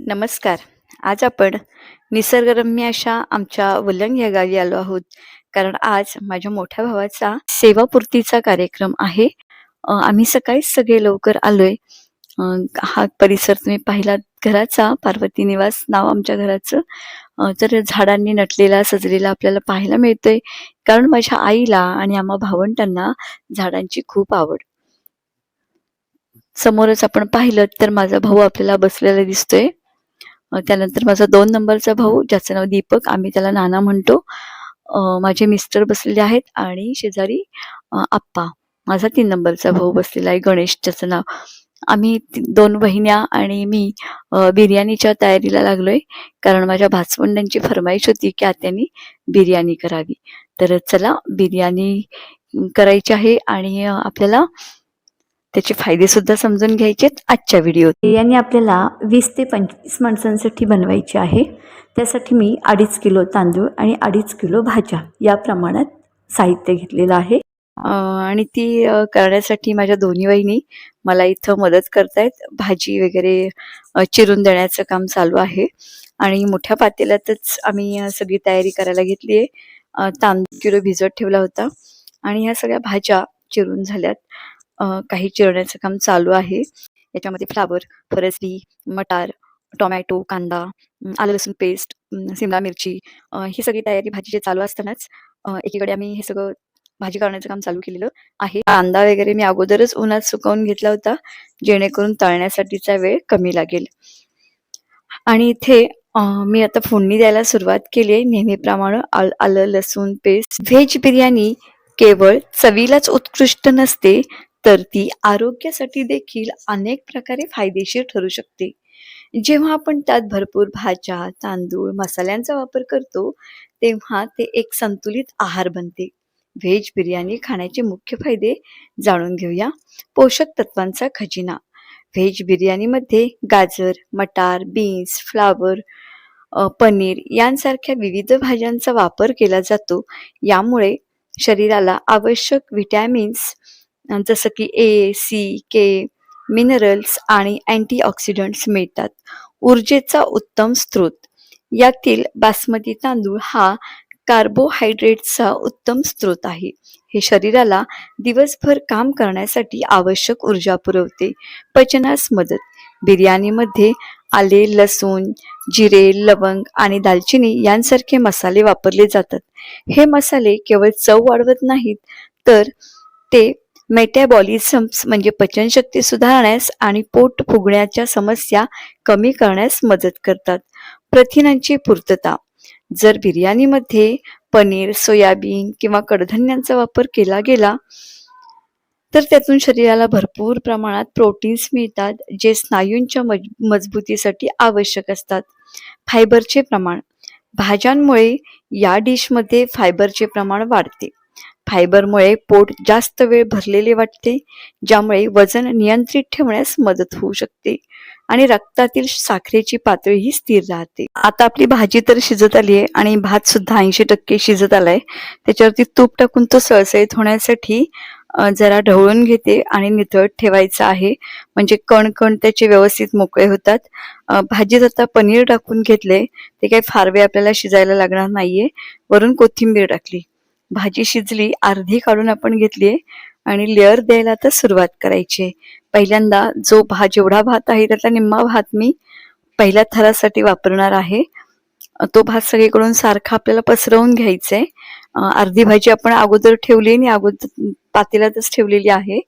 नमस्कार. आज आपण निसर्गरम्य अशा आमच्या वलंग या गावी आलो आहोत. कारण आज माझ्या मोठ्या भावाचा सेवापूर्तीचा कार्यक्रम आहे. आम्ही सकाळीच सगळे लवकर आलोय. अ, हा परिसर तुम्ही पाहिलात घराचा पार्वती निवास नाव आमच्या घराचं. तर झाडांनी नटलेला, सजलेला आपल्याला पाहायला मिळतोय. कारण माझ्या आईला आणि आम्हा भावंडांना झाडांची खूप आवड. समोरच आपण पाहिलं तर माझा भाऊ आपल्याला बसलेला दिसतोय. त्यानंतर माझा 2 नंबरचा भाऊ ज्याचं नाव दीपक, आम्ही त्याला नाना म्हणतो. माझे मिस्टर बसलेले आहेत आणि शेजारी आप्पा. माझा 3 नंबरचा भाऊ बसलेला आहे गणेश ज्याचं नाव. आम्ही 2 वहिन्या आणि मी बिर्याणीच्या तयारीला लागलोय. कारण माझ्या भाचवंडांची फर्माईश होती की आत्यानी बिर्याणी करावी. तर चला बिर्याणी करायची आहे आणि आपल्याला त्याचे फायदे सुद्धा समजून घ्यायचेत आजच्या व्हिडिओत. बिर्याणी आपल्याला 20 ते 25 माणसांसाठी बनवायची आहे. त्यासाठी मी 2.5 किलो तांदूळ आणि 2.5 किलो भाज्या या प्रमाणात साहित्य घेतलेलं आहे. आणि ती करण्यासाठी माझ्या दोन्ही वहिनी मला इथं मदत करतायत. भाजी वगैरे चिरून देण्याचं काम चालू आहे आणि मोठ्या पातेल्यातच आम्ही सगळी तयारी करायला घेतली आहे. तांदूळ किलो भिजत ठेवला होता आणि ह्या सगळ्या भाज्या चिरून झाल्यात. काही चिरण्याचं काम चालू आहे. याच्यामध्ये फ्लावर, फरसबी, मटार, टोमॅटो, कांदा, आलं लसूण पेस्ट, शिमला मिरची, ही सगळी तयारी भाजीची चालू असतानाच एकीकडे आम्ही हे सगळं भाजी करण्याचं काम चालू केलेलं आहे. कांदा वगैरे मी अगोदरच उन्हात सुकवून घेतला होता, जेणेकरून तळण्यासाठीचा वेळ कमी लागेल. आणि इथे मी आता फोडणी द्यायला सुरुवात केली आहे. नेहमीप्रमाणे आलं लसूण पेस्ट. व्हेज बिर्याणी केवळ चवीलाच उत्कृष्ट नसते, तर ती आरोग्यासाठी देखील अनेक प्रकारे फायदेशीर ठरू शकते. जेव्हा आपण त्यात भरपूर भाज्या, तांदूळ, मसाल्यांचा वापर करतो, तेव्हा ते एक संतुलित आहार बनते. व्हेज बिर्याणी खाण्याचे मुख्य फायदे जाणून घेऊया. पोषक तत्वांचा खजिना. व्हेज बिर्याणीमध्ये गाजर, मटार, बीन्स, फ्लावर, पनीर यांसारख्या विविध भाज्यांचा वापर केला जातो. यामुळे शरीराला आवश्यक व्हिटॅमिन्स जसं की ए, सी, के, मिनरल्स आणि अँटीऑक्सिडंट्स मिळतात. ऊर्जेचा उत्तम स्रोत. यातील बासमती तांदूळ हा कार्बोहायड्रेट्सचा उत्तम स्रोत आहे. हे शरीराला दिवसभर काम करण्यासाठी आवश्यक ऊर्जा पुरवते. पचनास मदत. बिर्याणीमध्ये आले, लसूण, जिरे, लवंग आणि दालचिनी यांसारखे मसाले वापरले जातात. हे मसाले केवळ चव वाढवत नाहीत, तर ते मेटाबॉलिझम्स म्हणजे पचनशक्ती सुधारण्यास आणि पोट फुगण्याच्या समस्या कमी करण्यास मदत करतात. प्रथिनांची पूर्तता. जर बिर्याणीमध्ये पनीर, सोयाबीन किंवा कडधान्यांचा वापर केला गेला तर त्यातून शरीराला भरपूर प्रमाणात प्रोटीन्स मिळतात, जे स्नायूंच्या मजबूतीसाठी आवश्यक असतात. फायबरचे प्रमाण. भाज्यांमुळे या डिशमध्ये फायबरचे प्रमाण वाढते. फायबरमुळे पोट जास्त वेळ भरलेले वाटते, ज्यामुळे वजन नियंत्रित ठेवण्यास मदत होऊ शकते आणि रक्तातील साखरेची पातळीही स्थिर राहते. आता आपली भाजी तर शिजत आली आहे आणि भात सुद्धा 80% शिजत आलाय. त्याच्यावरती तूप टाकून तो सळसळीत होण्यासाठी जरा ढवळून घेते आणि नितळत ठेवायचं आहे, म्हणजे कण कण त्याचे व्यवस्थित मोकळे होतात. भाजीत आता पनीर टाकून घेतले. ते काही फार वेळ आपल्याला शिजायला लागणार नाहीये. वरून कोथिंबीर टाकली. भाजी शिजली, अर्धी काढून आपण घेतली आणि लेअर द्यायला आता सुरुवात करायची. पहिल्यांदा जेवढा भात आहे त्यातला निम्मा भात मी पहिल्या थरासाठी वापरणार आहे. तो भात सगळीकडून सारखा आपल्याला पसरवून घ्यायचा आहे. अर्धी भाजी आपण अगोदर ठेवली आणि अगोदर पातेल्यातच ठेवलेली आहे.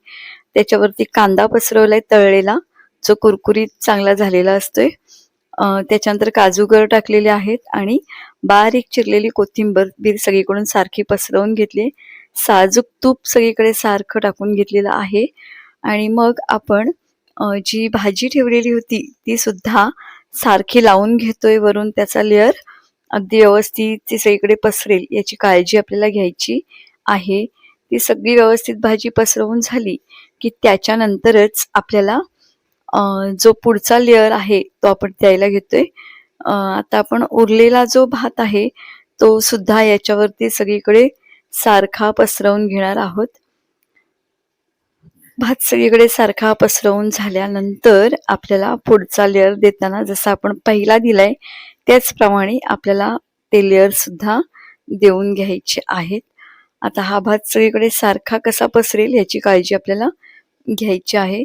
त्याच्यावरती कांदा पसरवलाय तळलेला, जो कुरकुरीत चांगला झालेला असतोय. त्याच्यानंतर काजूगर टाकलेले आहेत आणि बारीक चिरलेली कोथिंबीर सगळीकडून सारखी पसरवून घेतली. साजूक तूप सगळीकडे सारखं टाकून घेतलेलं आहे आणि मग आपण जी भाजी ठेवलेली होती ती सुद्धा सारखी लावून घेतोय. वरून त्याचा लेअर अगदी व्यवस्थित ती सगळीकडे पसरेल याची काळजी आपल्याला घ्यायची आहे. ती सगळी व्यवस्थित भाजी पसरवून झाली की त्याच्यानंतरच आपल्याला जो पुढचा लेअर आहे तो आपण द्यायला घेतोय. आता आपण उरलेला जो भात आहे तो सुद्धा याच्यावरती सगळीकडे सारखा पसरवून घेणार आहोत. भात सगळीकडे सारखा पसरवून झाल्यानंतर आपल्याला पुढचा लेअर देताना जसा आपण पहिला दिलाय त्याचप्रमाणे आपल्याला ते लेअर सुद्धा देऊन घ्यायचे आहेत. आता हा भात सगळीकडे सारखा कसा पसरेल याची काळजी आपल्याला घ्यायची आहे.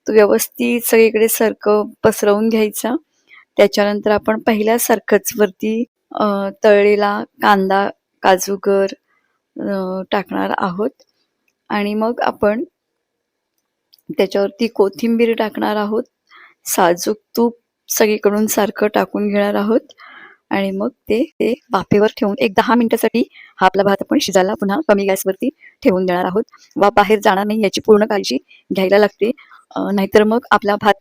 तो व्यवस्थित सगळीकडे सारखं पसरवून घ्यायचा. त्याच्यानंतर आपण पहिल्यासारखंच वरती तळलेला कांदा, काजूगर टाकणार आहोत आणि मग आपण त्याच्यावरती कोथिंबीर टाकणार आहोत. साजूक तूप सगळीकडून सारखं टाकून घेणार आहोत आणि मग ते वाफेवर ठेवून एक 10 मिनिटासाठी हा आपला भात आपण शिजायला पुन्हा कमी गॅसवरती ठेवून देणार आहोत. वाफ बाहेर जाणार नाही याची पूर्ण काळजी घ्यायला लागते. नाहीतर मग आपला भात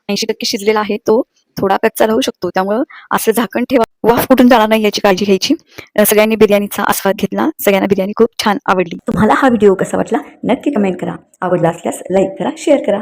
80% शिजलेला आहे तो थोडा कच्चा राहू शकतो. त्यामुळं असं झाकण ठेवा, वाफ कुठून जाणार नाही याची काळजी घ्यायची. सगळ्यांनी बिर्याणीचा आस्वाद घेतला. सगळ्यांना बिर्याणी खूप छान आवडली. तुम्हाला हा व्हिडिओ कसा वाटला नक्की कमेंट करा. आवडला असल्यास लाईक करा, शेअर करा.